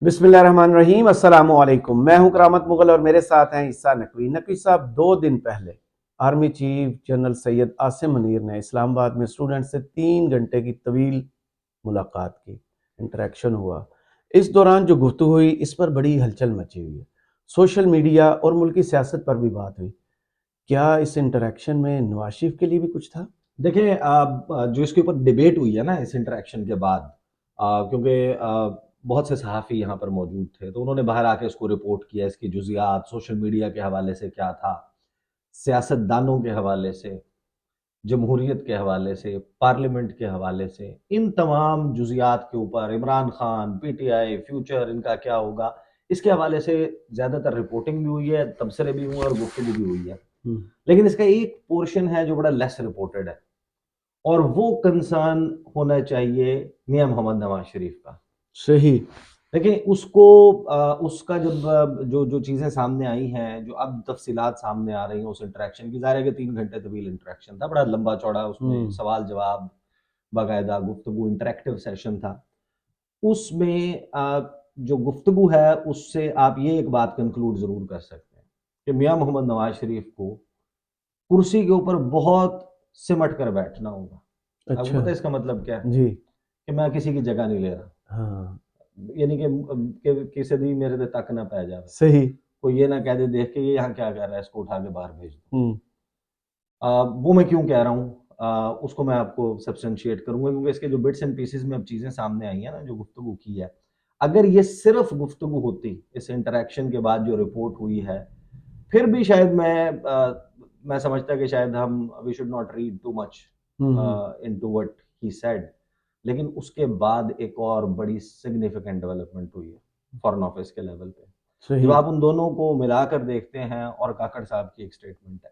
बिस्मिल्लाहिर्रहमानिर्रहीम अस्सलामु अलैकुम। मैं हूं करामत मुगल और मेरे साथ हैं ईसा नकवी। नकवी साहब, 2 दिन पहले army chief general Syed Asim Munir ने इस्लामाबाद में स्टूडेंट से 3 घंटे की तवील मुलाकात की, इंटरेक्शन हुआ। इस दौरान जो गुफ्तगू हुई, इस पर बड़ी हलचल मची हुई है। सोशल मीडिया और मुल्की सियासत पर भी बात हुई। क्या इस इंटरेक्शन में नवाज शरीफ के लिए भी कुछ था? देखिए, जो इसके ऊपर डिबेट हुई है ना इस इंटरेक्शन के बाद, क्योंकि बहुत से सहाफ़ी यहाँ पर मौजूद थे, तो उन्होंने बाहर आके इसको रिपोर्ट किया, इसकी जुज़ियात सोशल मीडिया के हवाले से क्या था, सियासतदानों के हवाले से, जमहूरियत के हवाले से, पार्लियामेंट के हवाले से, इन तमाम जुज़ियात के ऊपर इमरान खान, पीटीआई, फ्यूचर इनका क्या होगा, इसके हवाले से ज़्यादातर रिपोर्टिंग भी हुई है, तबसरे भी हुए और गुफ्तगू भी हुई है। लेकिन इसका एक पोर्शन है जो बड़ा लेस रिपोर्टेड है, और वो कंसर्न होना चाहिए मियां मोहम्मद नवाज शरीफ का। सही। देखिए, उसको उसका जब जो जो चीज़ें सामने आई हैं, जो अब तफसीलात सामने आ रही हैं उस इंटरेक्शन की, ज़ाहिर है कि 3 घंटे तवील इंटरेक्शन था, बड़ा लंबा चौड़ा, उसमें सवाल जवाब, बाकायदा गुफ्तगू, इंटरेक्टिव सेशन था। उसमें जो गुफ्तगू है उससे आप ये एक बात कंक्लूड ज़रूर कर सकते हैं कि मियां मोहम्मद नवाज शरीफ को कुर्सी के ऊपर बहुत सिमट कर बैठना होगा। आपको अच्छा। पता है इसका मतलब क्या है? जी। कि मैं किसी की जगह नहीं ले रहा। हाँ। यानी कि किसी दी मेरे ते तक ना पै जावे। सही। कोई ये ना कह दे देख के ये यहाँ क्या कर रहा है, इसको उठा के बाहर भेज दो। हम्म। वो मैं क्यों कह रहा हूँ, उसको मैं आपको सब्सटेंशिएट करूँगा, क्योंकि इसके जो बिट्स एंड पीसेस में अब चीज़ें सामने आई हैं ना, जो गुफ्तगू की है, अगर ये सिर्फ गुफ्तगू होती, इस इंटरेक्शन के बाद जो रिपोर्ट हुई है, फिर भी शायद मैं समझता कि शायद हम we should not read too much hmm. Into what he said. लेकिन उसके बाद एक और बड़ी सिग्निफिकेंट डेवलपमेंट हुई है फॉरेन ऑफिस के लेवल पे। जब सही। आप उन दोनों को मिलाकर देखते हैं और काकड़ साहब की एक स्टेटमेंट है,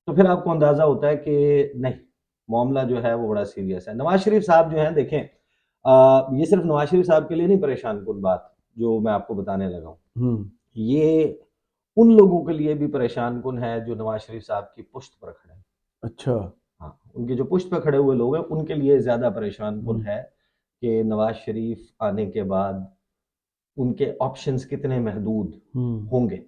तो फिर आपको अंदाजा होता है कि नहीं, मामला जो है वो बड़ा सीरियस है। नवाज शरीफ साहब जो हैं, देखें, ये सिर्फ नवाज शरीफ साहब के लिए नहीं परेशान कुन बात जो मैं आपको बताने लगा हूँ, हम्म। ये उन लोगों के लिए भी परेशान कुन है जो नवाज शरीफ साहब की पुश्त पर खड़े हैं। अच्छा। हाँ, उनकी जो पुश्त पर खड़े हुए लोग हैं, उनके लिए ज़्यादा परेशान कुन हम्म। है कि नवाज शरीफ आने के बाद उनके ऑप्शंस कितने महदूद हम्म। होंगे।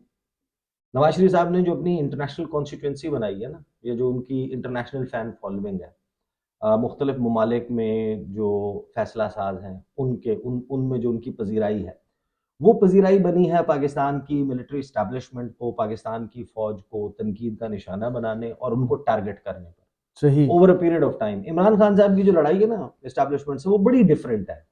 नवाज शरीफ साहब ने जो अपनी इंटरनेशनल कॉन्स्टिट्यूंसी बनाई है ना, ये जो उनकी इंटरनेशनल फ़ैन फॉलोइंग है, मुख्तलिफ ममालिक में जो फैसला साज हैं, उनमें जो उनकी पजीराई है, वो पजीराई बनी है पाकिस्तान की मिलिट्री इस्टेब्लिशमेंट को, पाकिस्तान की फ़ौज को तनकीद का निशाना बनाने और हम्म। उनको टारगेट करने पर, सही। Over a period of time. Imran Khan साहब की जो लड़ाई है ना इस्टेब्लिशमेंट से, वो बड़ी डिफरेंट है।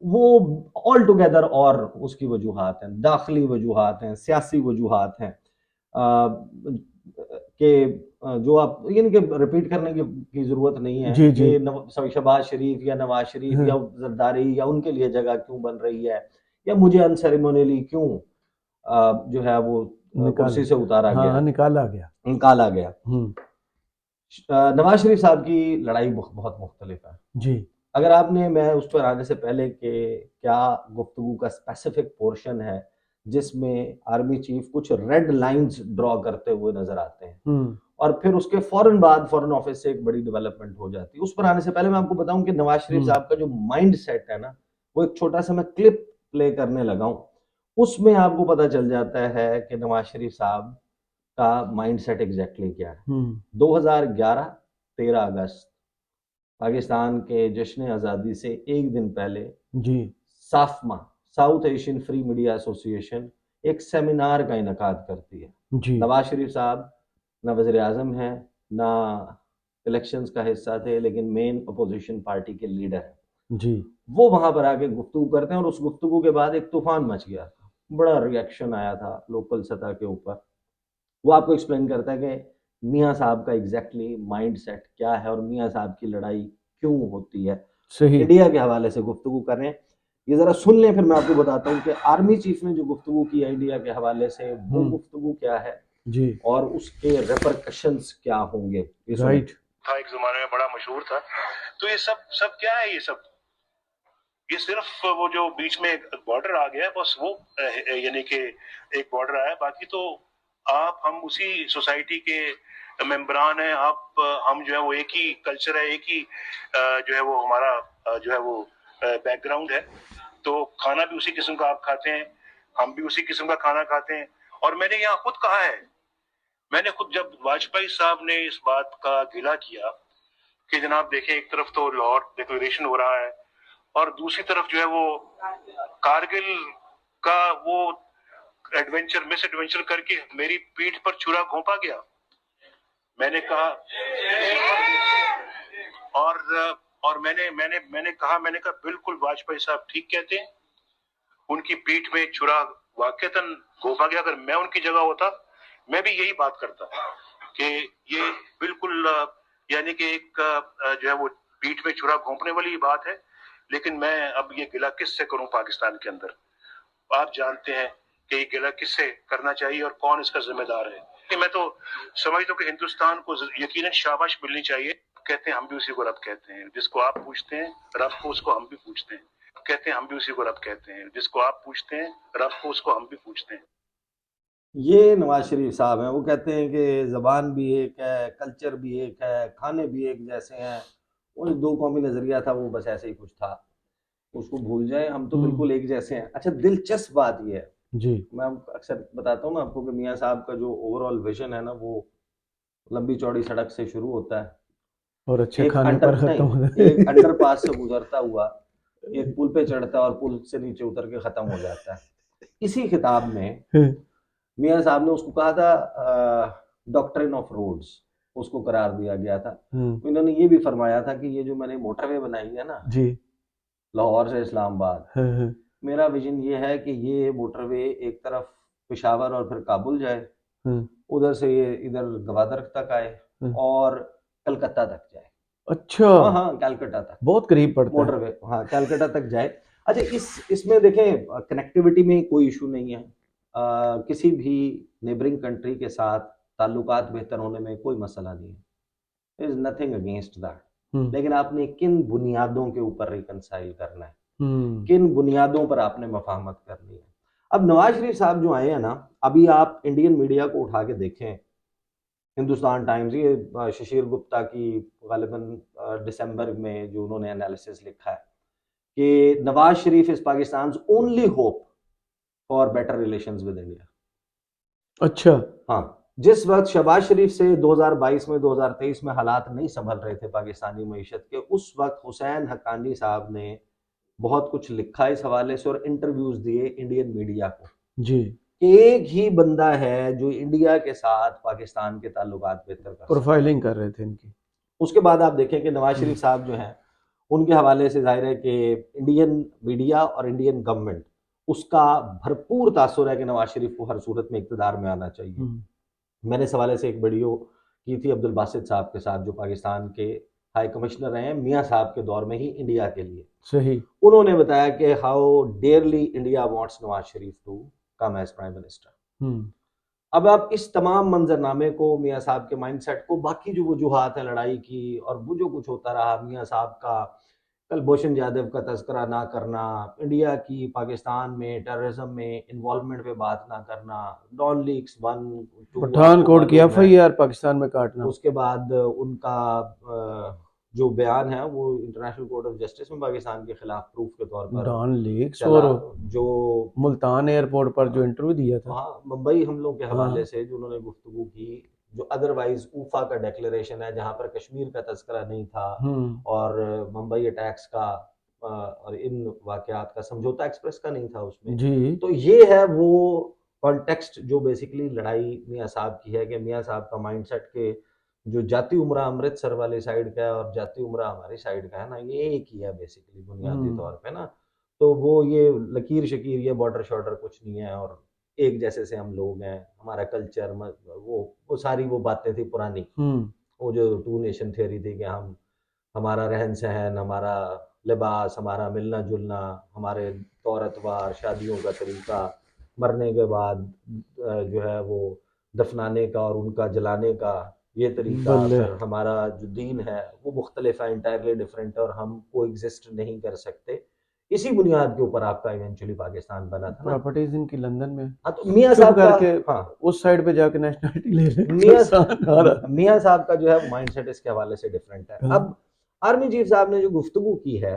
वो ऑल टुगेदर, और उसकी वजूहात हैं, दाखिली वजूहात हैं, सियासी वजूहात हैं, कि जो आप यानी कि रिपीट करने की ज़रूरत नहीं है जी जी। कि शहबाज शरीफ या नवाज शरीफ हाँ। या जरदारी या उनके लिए जगह क्यों बन रही है, या मुझे अनसेरेमोनियली क्यों जो है वो निकाला। कुर्सी से उतारा हाँ, गया, निकाला गया। निकाला गया। हम्म। नवाज शरीफ साहब की लड़ाई बहुत मुख्तलिफ है। जी। अगर आपने, मैं उस पर आने से पहले कि क्या गुफ्तगू का स्पेसिफिक पोर्शन है जिसमें आर्मी चीफ कुछ रेड लाइंस ड्रॉ करते हुए नजर आते हैं, हम्म। और फिर उसके फौरन बाद फॉरेन ऑफिस से एक बड़ी डेवलपमेंट हो जाती है। उस पर आने से पहले मैं आपको बताऊं कि नवाज शरीफ हम्म। साहब का जो माइंड सेट है ना, वो एक छोटा सा मैं क्लिप प्ले करने लगा हूं, उसमें आपको पता चल जाता है कि नवाज शरीफ साहब का माइंड सेट एग्जैक्टली क्या है। हम्म। 2011 13 अगस्त, पाकिस्तान के जश्न आज़ादी से एक दिन पहले, जी। SAFMA, South Asian Free Media Association, एक सेमिनार का इनकाद करती है। जी। नवाज शरीफ साहब ना वज़ीर आज़म हैं, ना इलेक्शंस का हिस्सा थे, लेकिन मेन अपोजिशन पार्टी के लीडर हैं। जी। वो वहां पर आके गुफ्तगू करते हैं, और उस गुफ्तगू के बाद एक तूफान मच गया था, बड़ा रिएक्शन आया था लोकल सतह के ऊपर। वो आपको एक्सप्लेन करता है कि मियाँ साहब का एग्जैक्टली माइंड सेट क्या है और मियाँ साहब की लड़ाई क्यों होती है। सही। इंडिया के हवाले से गुफ्तगू कर रहे हैं, ये ज़रा सुन लें, फिर मैं आपको बताता हूँ कि आर्मी चीफ ने जो गुफ्तगू की है इंडिया के हवाले से, वो हम्म। गुफ्तगू क्या है जी। और उसके रेपरकशंस क्या होंगे, ये सुने। राइट। था एक जमाने में, बड़ा मशहूर था। तो ये सब सब क्या है, ये सब ये सिर्फ वो जो बीच में एक बॉर्डर आ गया है, बस वो यानी कि एक बॉर्डर आया, बाकी तो आप हम उसी सोसाइटी के मेंबरान हैं। आप हम जो है वो एक ही कल्चर है, एक ही जो है वो हमारा जो है वो बैकग्राउंड है। तो खाना भी उसी किस्म का आप खाते हैं, हम भी उसी किस्म का खाना खाते हैं। और मैंने यहाँ खुद कहा है, मैंने खुद जब वाजपेयी साहब ने इस बात का गिला किया कि जनाब देखें, एक तरफ तो लाहौर डिक्लेरेशन हो रहा है और दूसरी तरफ जो है वो कारगिल का वो मिस एडवेंचर करके मेरी पीठ पर छुरा घोंपा गया। मैंने कहा और मैंने कहा बिल्कुल वाजपेयी साहब ठीक कहते हैं, उनकी पीठ में छुरा वाकईतन घोंपा गया। अगर मैं उनकी जगह होता मैं भी यही बात करता कि ये बिल्कुल यानी कि एक जो है वो पीठ में छुरा घोंपने वाली बात है। लेकिन मैं अब ये गिला किससे करूं पाकिस्तान के अंदर? आप जानते हैं कि ये गिला किससे करना चाहिए और कौन इसका जिम्मेदार है। कि मैं तो समझता हूं कि हिंदुस्तान को यकीनन शाबाश मिलनी चाहिए। कहते हैं हम भी उसी को रब कहते हैं, जिसको आप पूछते हैं रब को उसको हम भी पूछते हैं। कहते हैं हम भी उसी को रब कहते हैं, जिसको आप पूछते हैं रब को उसको हम भी पूछते हैं। ये नवाज शरीफ साहब हैं, वो कहते हैं कि ज़बान भी एक है, कल्चर भी एक है, खाने भी एक जैसे हैं। वो जो दो कौमी नज़रिया था वो बस ऐसे ही कुछ था, उसको भूल जाएं, हम तो बिल्कुल एक जैसे हैं। अच्छा, दिलचस्प बात ये है, जी मैं अक्सर बताता हूँ ना आपको कि मियाँ साहब का जो ओवरऑल विजन है ना, वो लंबी चौड़ी सड़क से शुरू होता है, और अच्छे एक खाने पर खत्म हो नहीं, एक अंडरपास से गुजरता हुआ एक पुल पे चढ़ता है और पुल से नीचे उतर के खत्म हो जाता है। इसी खिताब में मियाँ साहब ने उसको कहा था डॉक्ट्रिन ऑफ रोड्स, उसको करार दिया गया था। इन्होंने ये भी फरमाया था कि ये जो मैंने मोटरवे बनाई है ना जी लाहौर से इस्लामाबाद, मेरा विजन ये है कि ये मोटरवे एक तरफ पेशावर और फिर काबुल जाए, उधर से ये इधर गवादर तक आए और कलकत्ता तक जाए। अच्छा, हाँ, कलकत्ता तक बहुत करीब पड़ता है मोटरवे, हाँ कलकत्ता तक जाए। अच्छा, इसमें देखें कनेक्टिविटी में कोई इशू नहीं है, किसी भी नेबरिंग कंट्री के साथ ताल्लुकात बेहतर होने में कोई मसला नहीं है, इज नथिंग अगेंस्ट दैट। लेकिन आपने किन बुनियादों के ऊपर रिकंसाइल करना है, किन बुनियादों पर आपने मफाहमत करनी है। अब नवाज शरीफ साहब जो आए हैं ना, अभी आप इंडियन मीडिया को उठा के देखें, हिंदुस्तान टाइम्स, ये शशीर गुप्ता की गालिबन दिसंबर में जो उन्होंने एनालिसिस लिखा है कि Nawaz Sharif is Pakistan only hope for better relations with India. अच्छा, हाँ, जिस वक्त शहबाज शरीफ से 2022 में 2023 में हालात नहीं संभल रहे थे पाकिस्तानी मईशत के, उस वक्त हुसैन हक्कानी साहब ने बहुत कुछ लिखा इस हवाले से और इंटरव्यूज दिए इंडियन मीडिया को जी, कि एक ही बंदा है जो इंडिया के साथ पाकिस्तान के ताल्लुकात बेहतर कर सकता है। प्रोफाइलिंग कर रहे थे इनकी। उसके बाद आप देखें कि नवाज शरीफ साहब जो हैं, उनके हवाले से जाहिर है कि इंडियन मीडिया और इंडियन गवर्नमेंट उसका भरपूर तासुर है कि नवाज शरीफ को हर सूरत में इक़्तिदार में आना चाहिए। मैंने इस हवाले से एक वीडियो की थी अब्दुल बासित साहब के साथ, जो पाकिस्तान के हाई कमिश्नर रहे हैं मियाँ साहब के दौर में ही इंडिया के लिए। सही। उन्होंने बताया कि how dearly India wants Nawaz Sharif to come as prime minister. अब आप इस तमाम मंजरनामे को, मियाँ साहब के माइंडसेट को, बाकी जो वजूहात है लड़ाई की और वो जो कुछ होता रहा, मियाँ साहब का कुलभूषण जाधव का तस्करा ना करना, इंडिया की पाकिस्तान में टेररिज्म में इन्वॉल्वमेंट पे बात ना करना, डॉन लीक्स 1 2 पठानकोट की एफआईआर पाकिस्तान में काटना, उसके बाद उनका जो बयान है वो इंटरनेशनल कोर्ट ऑफ जस्टिस में पाकिस्तान के खिलाफ प्रूफ के तौर पर डॉन लीक्स और जो मुल्तान एयरपोर्ट पर जो इंटरव्यू दिया था, हाँ, मुंबई हमलों के हवाले से जो उन्होंने गुफ्तगू की, जो अदरवाइज ऊफा का डिक्लेरेशन है जहां पर कश्मीर का तस्करा नहीं था और मुंबई अटैक्स का और इन वाकयात का समझौता एक्सप्रेस का नहीं था उसमें जी। तो ये है वो कॉन्टेक्स्ट जो बेसिकली लड़ाई मियाँ साहब की है कि मियाँ साहब का माइंडसेट के जो जाती उमरा अमृतसर वाली साइड का है और जाती उमरा हमारी साइड का है ना, ये एक ही है बेसिकली बुनियादी तौर पे ना। तो वो ये लकीर शकीर ये बॉर्डर शॉर्डर कुछ नहीं है और एक जैसे से हम लोग हैं, हमारा कल्चर वो सारी वो बातें थी पुरानी, वो जो टू नेशन थ्योरी थी कि हम हमारा रहन सहन, हमारा लिबास, हमारा मिलना जुलना, हमारे तौर अतवार, शादियों का तरीका, मरने के बाद जो है वो दफनाने का और उनका जलाने का ये तरीका, फिर हमारा जो दीन है वो मुख्तलिफ है, इंटायरली डिफरेंट है और हम को एग्जिस्ट नहीं कर सकते। इसी बुनियाद के ऊपर आपका इवेंचुअली पाकिस्तान बना था ना। प्रॉपर्टीज इनकी लंदन में। हाँ, तो मियाँ साहब करके हाँ, उस साइड पे जाके नेशनलिटी ले ले। मियाँ साहब का जो है माइंडसेट इसके हवाले से डिफरेंट है। अब आर्मी चीफ साहब ने जो गुफ्तगू की है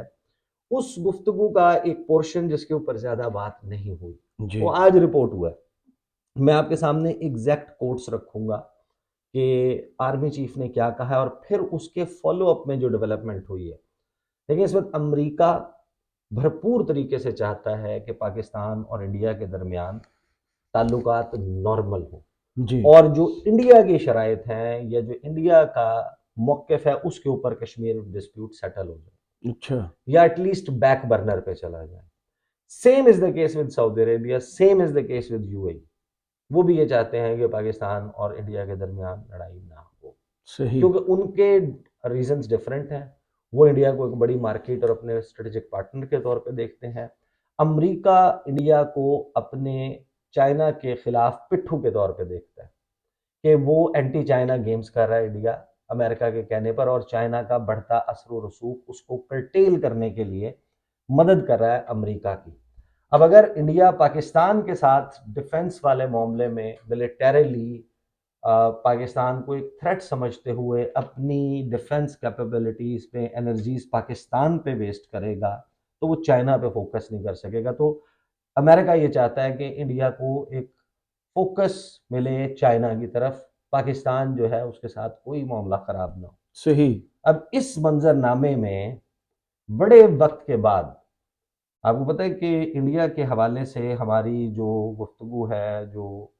उस गुफ्तगू का एक पोर्शन जिसके ऊपर ज्यादा बात नहीं हुई, जी वो आज रिपोर्ट हुआ है। मैं आपके सामने एग्जैक्ट कोट्स रखूंगा कि आर्मी चीफ ने क्या कहा है और फिर उसके फॉलो अप में जो डेवलपमेंट हुई है। देखिए, इस वक्त अमेरिका भरपूर तरीके से चाहता है कि पाकिस्तान और इंडिया के दरमियान ताल्लुकात नॉर्मल हो, जी और जो इंडिया की शराइत हैं या जो इंडिया का मौक़िफ़ है उसके ऊपर कश्मीर डिस्प्यूट सेटल हो जाए अच्छा या एटलीस्ट बैक बर्नर पे चला जाए। Same is the case with Saudi Arabia, same is the case with UAE. वो भी ये चाहते हैं कि पाकिस्तान और इंडिया के दरमियान लड़ाई ना हो, सही क्योंकि उनके रीजंस डिफरेंट हैं। वो इंडिया को एक बड़ी मार्केट और अपने स्ट्रेटेजिक पार्टनर के तौर पे देखते हैं। अमेरिका इंडिया को अपने चाइना के खिलाफ पिट्ठू के तौर पे देखता है कि वो एंटी चाइना गेम्स कर रहा है इंडिया अमेरिका के कहने पर, और चाइना का बढ़ता असर व रसूख उसको कर्टेल करने के लिए मदद कर रहा है अमेरिका की। अब अगर इंडिया पाकिस्तान के साथ डिफेंस वाले मामले में मिलिटरीली पाकिस्तान को एक थ्रेट समझते हुए अपनी डिफेंस कैपेबिलिटीज पे एनर्जीज पाकिस्तान पे वेस्ट करेगा, तो वो चाइना पे फोकस नहीं कर सकेगा। तो अमेरिका ये चाहता है कि इंडिया को एक फोकस मिले चाइना की तरफ, पाकिस्तान जो है उसके साथ कोई मामला खराब ना हो। सही अब इस मंजरनामे में बड़े वक्त के बाद आपको पता है कि इंडिया के हवाले से हमारी जो गुफ्तगू है, जो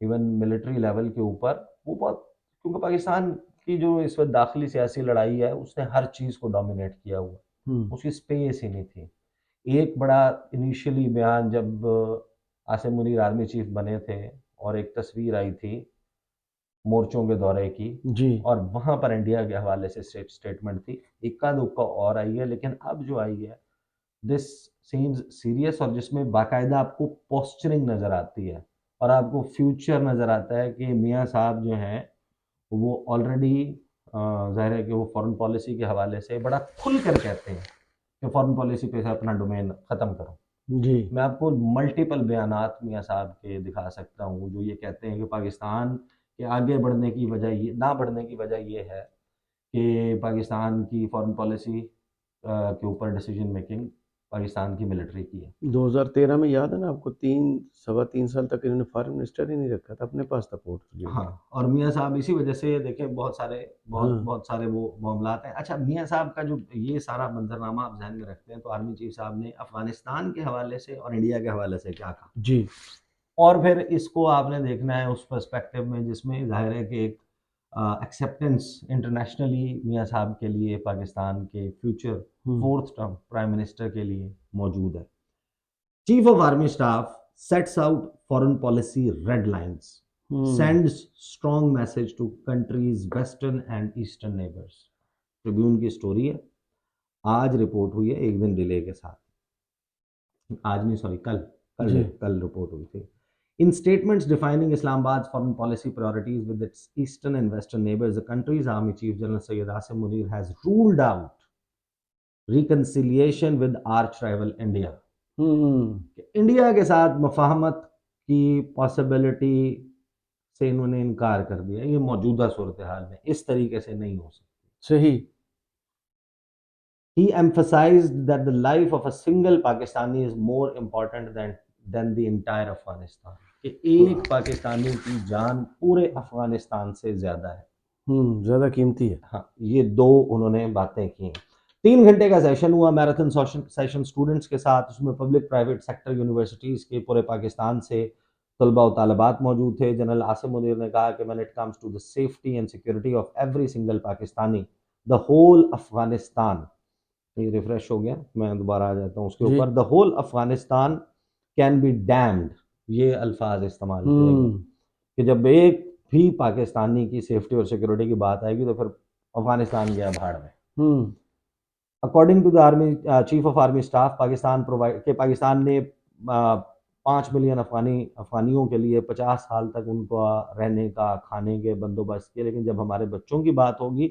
इवन मिलिट्री लेवल के ऊपर, वो बहुत, क्योंकि पाकिस्तान की जो इस वक्त दाखिली सियासी लड़ाई है उसने हर चीज़ को डोमिनेट किया हुआ, उसकी स्पेस ही नहीं थी। एक बड़ा इनिशियली बयान जब आसिम मुनीर आर्मी चीफ बने थे और एक तस्वीर आई थी मोर्चों के दौरे की, जी और वहाँ पर इंडिया के हवाले से स्टेटमेंट थी, इक्का दुक्का और आई है, लेकिन अब जो आई है दिस सीम्स सीरियस, और जिसमें बाकायदा आपको पोस्चरिंग नज़र आती है और आपको फ्यूचर नज़र आता है कि मियाँ साहब जो हैं वो ऑलरेडी ज़ाहिर है कि वो फॉरेन पॉलिसी के हवाले से बड़ा खुल कर कहते हैं कि फॉरेन पॉलिसी पे से अपना डोमेन ख़त्म करो। जी मैं आपको मल्टीपल बयानात मियाँ साहब के दिखा सकता हूँ जो ये कहते हैं कि पाकिस्तान के आगे बढ़ने की वजह ये ना बढ़ने की वजह ये है कि पाकिस्तान की फॉरेन पॉलिसी के ऊपर डिसीजन मेकिंग पाकिस्तान की मिलिट्री की है। 2013 में याद है ना आपको, 3 सवा 3 साल तक इन्होंने फॉरेन मिनिस्टर ही नहीं रखा था, अपने पास था पोर्टफोलियो। हाँ, और मियाँ साहब इसी वजह से देखें हाँ बहुत सारे वो मामलात हैं। अच्छा, मियाँ साहब का जो ये सारा मंजरनामा आप ज़हन में रखते हैं तो आर्मी चीफ साहब ने अफ़गानिस्तान के हवाले से और इंडिया के हवाले से क्या कहा, जी और फिर इसको आपने देखना है उस पर्सपेक्टिव में जिसमें ज़ाहिर है कि एक एक्सेप्टेंस इंटरनेशनली मियाँ साहब के लिए पाकिस्तान के फ्यूचर हम्म फोर्थ टर्म प्राइम मिनिस्टर के लिए मौजूद है। Chief of Army Staff sets out foreign policy red lines, hmm sends strong message to country's western and eastern neighbors. Tribune की स्टोरी है, आज रिपोर्ट हुई है एक दिन डिले के साथ, आज नहीं सॉरी कल कल जी कल रिपोर्ट हुई थी। In statements defining Islamabad's foreign policy priorities with its eastern and western neighbors, the country's Army Chief General Sayyid Asim Munir has ruled out reconciliation with arch rival India. Hmm India के साथ मफाहमत की possibility से इन्होंने इनकार कर दिया। ये मौजूदा सूरत हाल में इस तरीके से नहीं हो सकती। सही He emphasized that the life of a single Pakistani is more important than the entire Afghanistan. कि एक पाकिस्तानी की जान पूरे अफगानिस्तान से ज्यादा है। ज्यादा कीमती है। हाँ, ये दो उन्होंने बातें की। 3 घंटे का सेशन हुआ, मैराथन सेशन स्टूडेंट्स के साथ, उसमें पब्लिक प्राइवेट सेक्टर यूनिवर्सिटीज़ के पूरे पाकिस्तान से तलबा और तालिबात मौजूद थे। जनरल आसिम मुनीर ने कहा कि when it comes to the safety and security of every single Pakistani, the whole Afghanistan, ये रिफ्रेश हो गया, मैं दोबारा आ जाता हूँ उसके जी ऊपर, the whole Afghanistan can be damned, ये अल्फाज इस्तेमाल किए गए कि जब एक भी पाकिस्तानी की सेफ्टी और सिक्योरिटी की बात आएगी तो फिर अफगानिस्तान गया भाड़ में। According to the army chief of army staff, Pakistan ने 5 मिलियन अफगानियों के लिए 50 साल तक उनको रहने का खाने के बंदोबस्त किए, लेकिन जब हमारे बच्चों की बात होगी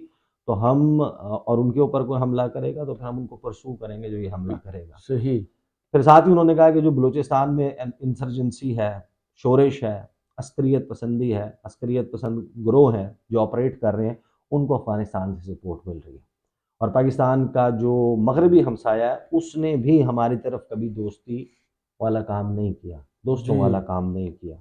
तो हम और उनके ऊपर कोई हमला करेगा तो फिर हम उनको परसू करेंगे जो ये हमला करेगा। सही फिर साथ ही उन्होंने कहा कि जो बलूचिस्तान में इंसर्जेंसी है, शोरिश है, अस्करियत पसंद ग्रोह हैं जो ऑपरेट कर रहे हैं, उनको अफगानिस्तान से सपोर्ट मिल रही है। और पाकिस्तान का जो मगरबी हमसाया है उसने भी हमारी तरफ कभी दोस्ती वाला काम नहीं किया, दोस्तों जी वाला काम नहीं किया।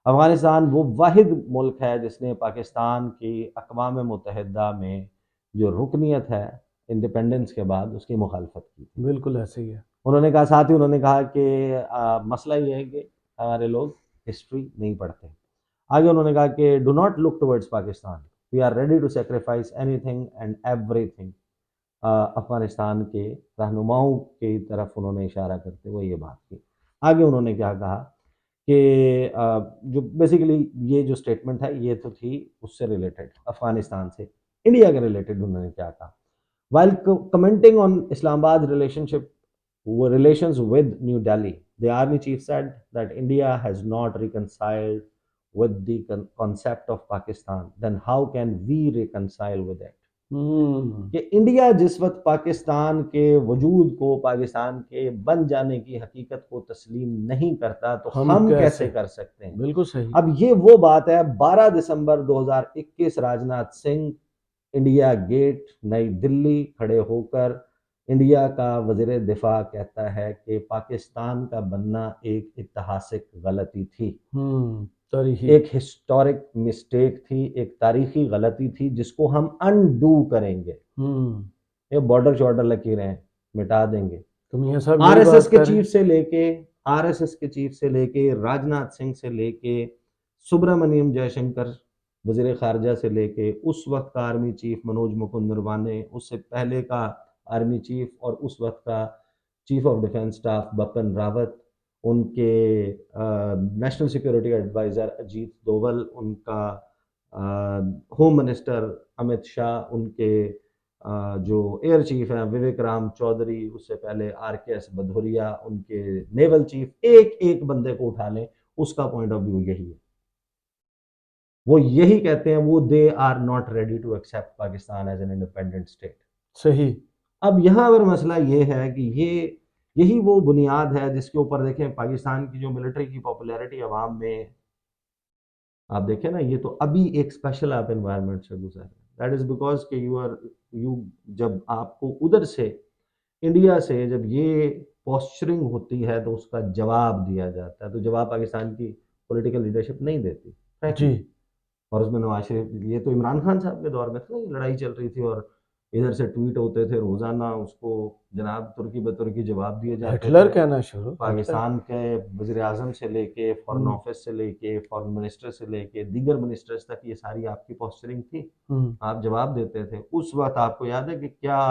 अफ़गानिस्तान वो वाहिद मुल्क है जिसने पाकिस्तान की अक़वाम मुत्तहिदा में जो रुकनीत है इंडिपेंडेंस के बाद उसकी मुखालफत की थी। बिल्कुल ऐसे ही है। उन्होंने कहा, साथ ही उन्होंने कहा कि मसला ये है कि हमारे लोग हिस्ट्री नहीं पढ़ते। आगे उन्होंने कहा कि do not look towards Pakistan, we are ready to sacrifice anything and everything. Afghanistan के रहनुमाओं की तरफ उन्होंने इशारा करते हुए ये बात की। आगे उन्होंने क्या कहा कि जो बेसिकली ये जो स्टेटमेंट है ये तो थी उससे रिलेटेड, अफगानिस्तान से इंडिया के रिलेटेड उन्होंने क्या कहा। While commenting on Islamabad's relations with New Delhi, the army chief said that India has not reconciled with the concept of Pakistan. Then how can we reconcile with it? कि India जिस वक्त पाकिस्तान के वजूद को, पाकिस्तान के बन जाने की हकीकत को तस्लीम नहीं करता तो हम कैसे कर सकते हैं। बिल्कुल सही। अब ये वो बात है, 12 दिसंबर 2021 राजनाथ सिंह इंडिया गेट नई दिल्ली खड़े होकर इंडिया का वजीर दिफा कहता है कि पाकिस्तान का बनना एक ऐतिहासिक गलती थी, एक हिस्टोरिक मिस्टेक थी, एक तारीखी गलती थी जिसको हम अनडू करेंगे। ये बॉर्डर शॉर्डर लकीरें मिटा देंगे। आरएसएस के चीफ से लेके राजनाथ सिंह से लेके सुब्रमण्यम जयशंकर वजीर खारजा से लेके उस वक्त का आर्मी चीफ मनोज मुकुंद नरवाने, उससे पहले का आर्मी चीफ और उस वक्त का chief of defence staff Bipin Rawat, उनके national security adviser Ajit Doval, उनका होम मिनिस्टर अमित शाह, उनके जो एयर चीफ हैं विवेक राम चौधरी, उससे पहले आरकेएस भदौरिया, उनके नेवल चीफ, एक एक बंदे को उठा लें उसका पॉइंट ऑफ व्यू यही है। वो यही कहते हैं, वो they are not ready to accept Pakistan as an independent state. सही। अब यहाँ पर मसला ये है कि यही वो बुनियाद है जिसके ऊपर देखें पाकिस्तान की जो मिलिट्री की पॉपुलैरिटी अवाम में, आप देखें ना, ये तो अभी एक स्पेशल आप एनवायरनमेंट से गुजर रहे हैं। दैट इज बिकॉज कि यू जब आपको उधर से इंडिया से जब ये पोस्चरिंग होती है तो उसका जवाब दिया जाता है, तो जवाब पाकिस्तान की पॉलिटिकल लीडरशिप नहीं देती जी। और उसमें नवाज शरीफ, ये तो इमरान खान साहब के दौर में था, ये लड़ाई चल रही थी और इधर से ट्वीट होते थे रोजाना, उसको जनाब तुर्की बतुर्की जवाब दिए जाते हिटलर थे। कहना शुरू, पाकिस्तान के वजीर आजम से लेके फॉरेन ऑफिस से लेके फॉरेन मिनिस्टर से लेके दीगर मिनिस्टर्स तक ये सारी आपकी पोस्चरिंग थी, आप जवाब देते थे। उस वक्त आपको याद है कि क्या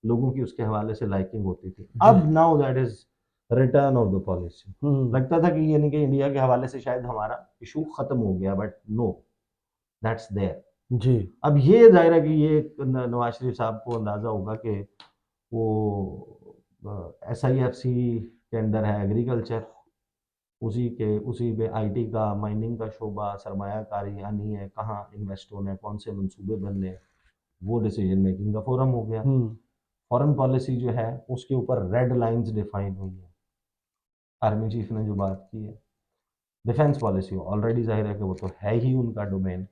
लोगों की उसके हवाले से लाइकिंग होती थी। अब now that is return of the policy. लगता था कि यानी कि इंडिया के हवाले से शायद हमारा इशू खत्म हो गया, बट नो, दैट्स देयर जी। अब ये जाहिर है कि ये नवाज शरीफ साहब को अंदाजा होगा कि वो SIFC के अंदर है एग्रीकल्चर, उसी पे IT का, माइनिंग का शोबा, सरमायाकारी आनी है, कहाँ इन्वेस्ट होना है, कौन से मंसूबे बनने हैं, वो डिसीजन मेकिंग का फोरम हो गया। फॉरेन पॉलिसी जो है उसके ऊपर रेड लाइंस डिफाइन हुई है, आर्मी चीफ ने जो बात की है। डिफेंस पॉलिसी ऑलरेडी जाहिर है कि वो तो है ही उनका डोमेन।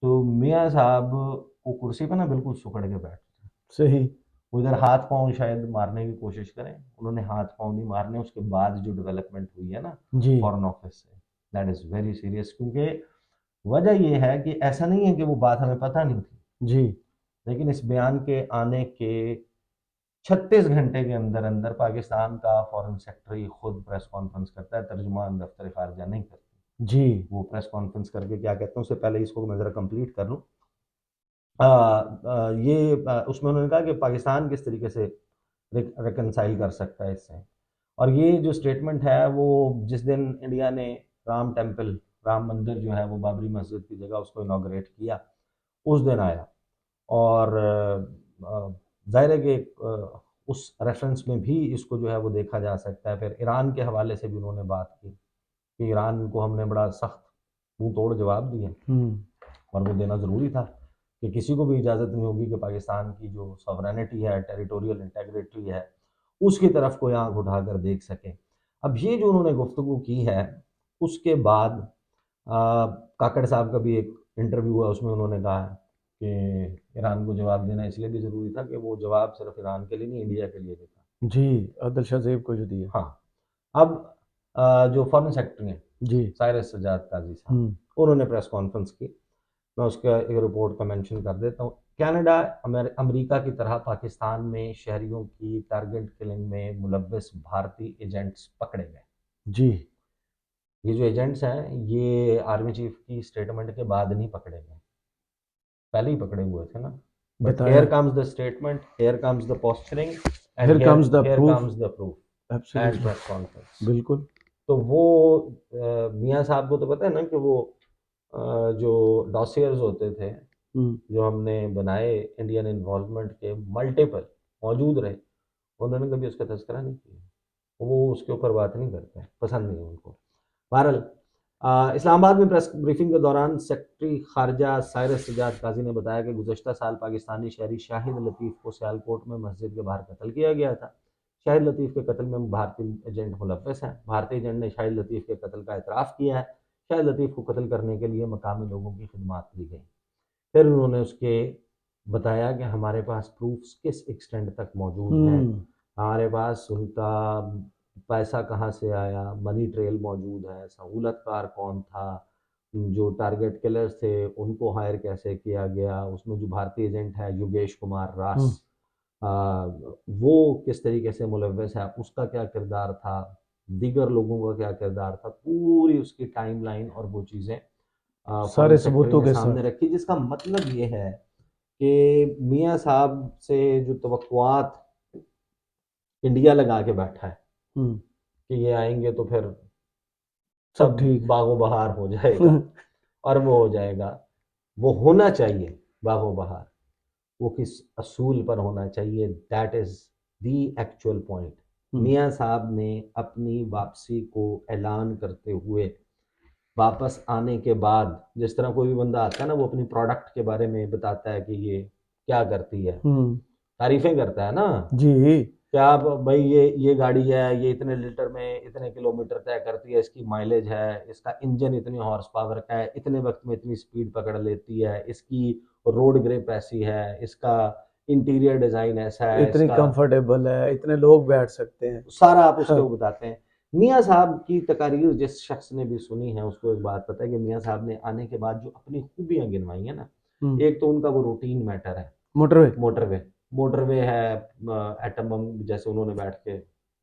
तो मियाँ साहब को कुर्सी पे ना बिल्कुल सुकड़ के बैठते हैं। सही। वो इधर हाथ पांव शायद मारने की कोशिश करें, उन्होंने हाथ पांव नहीं मारने। उसके बाद जो डेवलपमेंट हुई है ना फॉरेन ऑफिस से, दैट इज वेरी सीरियस, क्योंकि वजह ये है कि ऐसा नहीं है कि वो बात हमें पता नहीं थी जी, लेकिन इस बयान के आने के 36 घंटे के अंदर अंदर पाकिस्तान का फॉरेन सेक्रेटरी खुद प्रेस कॉन्फ्रेंस करता है, तर्जुमान दफ्तर खारजा नहीं करती जी। वो प्रेस कॉन्फ्रेंस करके क्या कहते हैं, उससे पहले इसको मैं ज़रा कंप्लीट कर लूँ। उसमें उन्होंने कहा कि पाकिस्तान किस तरीके से रिकनसाइल कर सकता है इससे, और ये जो स्टेटमेंट है वो जिस दिन इंडिया ने राम टेम्पल, राम मंदिर जो है वो बाबरी मस्जिद की जगह उसको इनॉग्रेट किया, उस दिन आया। और जाहिर है कि उस रेफरेंस में भी इसको जो है वो देखा जा सकता है। फिर ईरान के हवाले से भी उन्होंने बात की कि ईरान को हमने बड़ा सख्त मुंह तोड़ जवाब दिया और वो देना ज़रूरी था कि किसी को भी इजाज़त नहीं होगी कि पाकिस्तान की जो सॉवरेनिटी है, टेरिटोरियल इंटेग्रिटी है, उसकी तरफ कोई आंख उठाकर देख सके। अब ये जो उन्होंने गुफ्तगू की है, उसके बाद काकड़ साहब का भी एक इंटरव्यू है, उसमें उन्होंने कहा है कि ईरान को जवाब देना इसलिए भी ज़रूरी था कि वो जवाब सिर्फ ईरान के लिए नहीं, इंडिया के लिए भी था। जी, आदिल शाज़ेब को जो दिया। हाँ, अब जो फॉरेन सेक्रेटरी हैं जी। साइरस सजाद काजी साहब, हम्म। उन्होंने प्रेस कॉन्फ्रेंस की। मैं उसका एक रिपोर्ट का मेंशन कर देता हूँ। कनाडा अमेरिका की तरह पाकिस्तान में शहरियों की टारगेट किलिंग में मुलव्वस भारतीय एजेंट्स पकड़े गए। जी। ये जो एजेंट्स हैं ये आर्मी चीफ की स्टेटमेंट के बाद नहीं पकड़े गए, पहले ही पकड़े हुए थे ना। बट बताया। Here comes the statement, here comes the posturing and Here comes the here proof. Comes the proof and Absolutely. Press conference. बिल्कुल। तो वो मियाँ साहब को तो पता है ना कि वो जो डॉसियर्स होते थे जो हमने बनाए इंडियन इन्वॉल्वमेंट के मल्टीपल मौजूद रहे, उन्होंने कभी उसका तज़किरा नहीं किया। वो उसके ऊपर बात नहीं करते, पसंद नहीं उनको। बहरहाल इस्लामाबाद में प्रेस ब्रीफिंग के दौरान सेक्रेटरी खारजा साइरस सजाद काजी ने बताया कि गुज़श्ता साल पाकिस्तानी शहरी शाहिद लतीफ़ को सियालकोट में मस्जिद के बाहर कत्ल किया गया था। शाहिद लतीफ़ के कत्ल में भारतीय एजेंट मुलव्वस हैं। भारतीय एजेंट ने शाहिद लतीफ़ के कत्ल का एतराफ़ किया है। शाहिद लतीफ़ को कत्ल करने के लिए मकामी लोगों की खिदमत ली गई। फिर उन्होंने उसके बताया कि हमारे पास प्रूफ्स किस एक्सटेंड तक मौजूद हैं, हमारे पास उनका पैसा कहाँ से आया, मनी ट्रेल मौजूद है, सहूलतकार कौन था, जो टारगेट किलर्स थे उनको हायर कैसे किया गया, उसमें जो भारतीय एजेंट है योगेश कुमार रास, वो किस तरीके से मुलव्वस है, उसका क्या किरदार था, दीगर लोगों का क्या किरदार था, पूरी उसकी टाइमलाइन और वो चीज़ें सारे फॉरेन सेक्रेटरी सबूतों ने के सामने साथ। रखी, जिसका मतलब ये है कि मियाँ साहब से जो तवक्कुआत इंडिया लगा के बैठा है कि ये आएंगे तो फिर सब सब ठीक। बागो बहार हो जाएगा और वो हो जाएगा, वो होना चाहिए बागो बहार, वो किस असूल पर होना चाहिए, that is the actual point. मियाँ साहब ने अपनी वापसी को ऐलान करते हुए वापस आने के बाद, जिस तरह कोई भी बंदा आता है ना वो अपनी प्रोडक्ट के बारे में बताता है कि ये क्या करती है, तारीफें करता है ना जी। क्या आप भाई ये गाड़ी है, ये इतने लीटर में इतने किलोमीटर तय करती है, इसकी माइलेज है, इसका इंजन इतनी हॉर्स पावर का है, इतने वक्त में इतनी स्पीड पकड़ लेती है, इसकी रोड ग्रिप ऐसी है, इसका इंटीरियर डिजाइन ऐसा है, इतनी इसका कंफर्टेबल है, इतने लोग बैठ सकते हैं, सारा आप उसके वो बताते हैं। मियाँ साहब की तकारीर जिस शख्स ने भी सुनी है उसको एक बात पता है कि मियाँ साहब ने आने के बाद जो अपनी खूबियां गिनवाई है ना, एक तो उनका वो रूटीन मैटर है, मोटरवे है, एटम बम जैसे उन्होंने बैठ के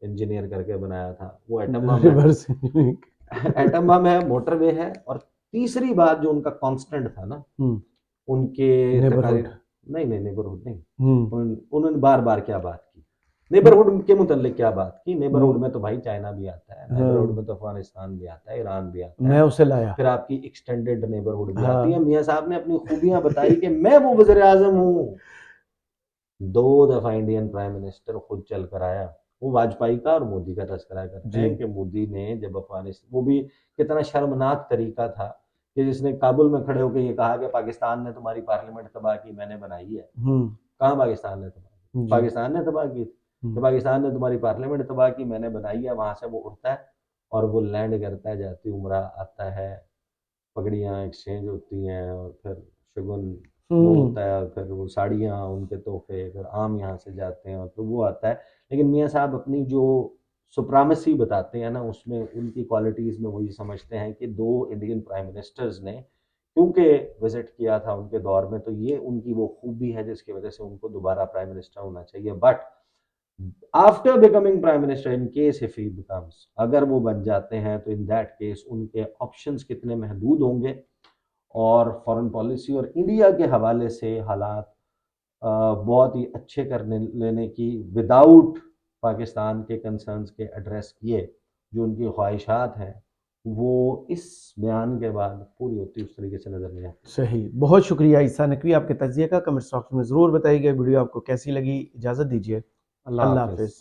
इंजीनियर करके बनाया था वो एटम बम है, एटम बम है, मोटरवे है, और तीसरी बात जो उनका कांस्टेंट था ना उनके तकारीर, नहीं नेबरहुड नहीं, उन्होंने बार बार क्या बात की, नेबरहुड के मुतालिक क्या बात की, नेबरहुड में तो भाई चाइना भी आता है, नेबरहुड में तो अफगानिस्तान भी आता है, ईरान भी आता है, मैं उसे लाया, फिर आपकी एक्सटेंडेड नेबरहुड भी आती है। मियाँ साहब ने अपनी खूबियां बताई कि मैं वो वज़ीर आज़म हूँ, 2 दफा इंडियन प्राइम मिनिस्टर खुद चल कर आया। वो वाजपेयी का और मोदी का तस्करा करते हैं कि मोदी ने जब अफगानिस्तान, वो भी कितना शर्मनाक तरीका था कि जिसने काबुल में खड़े होकर ये कहा कि पाकिस्तान ने तुम्हारी पार्लियामेंट तबाह की, मैंने बनाई है। कहाँ पाकिस्तान ने तबाह की? पाकिस्तान ने तबाह की कि पाकिस्तान ने तुम्हारी पार्लियामेंट तबाह की, मैंने बनाई है। वहां से वो उठता है और वो लैंड करता है, जाती उम्रा आता है, पगड़ियाँ एक्सचेंज होती हैं और फिर शगुन वो होता है, और फिर वो साड़ियाँ उनके तोहफे, फिर आम यहाँ से जाते हैं और फिर वो आता है। लेकिन मियाँ साहब अपनी जो सुप्रामेसी बताते हैं ना उसमें उनकी क्वालिटीज़ में वो ये समझते हैं कि 2 इंडियन प्राइम मिनिस्टर्स ने क्योंकि विजिट किया था उनके दौर में, तो ये उनकी वो खूबी है जिसकी वजह से उनको दोबारा प्राइम मिनिस्टर होना चाहिए। But after becoming prime minister, in case if he becomes, अगर वो बन जाते हैं तो इन दैट केस उनके ऑप्शंस कितने महदूद होंगे और फॉरेन पॉलिसी और इंडिया के हवाले से हालात बहुत ही अच्छे करने लेने की, विदाउट पाकिस्तान के कंसर्न्स के एड्रेस किए, जो उनकी ख्वाहिशात हैं वो इस बयान के बाद पूरी होती उस तरीके से नजर नहीं आती। सही। बहुत शुक्रिया ईसा नकवी आपके तजिए का। कमेंट बॉक्स में ज़रूर बताइएगा वीडियो आपको कैसी लगी। इजाज़त दीजिए। अल्लाह हाफिज़।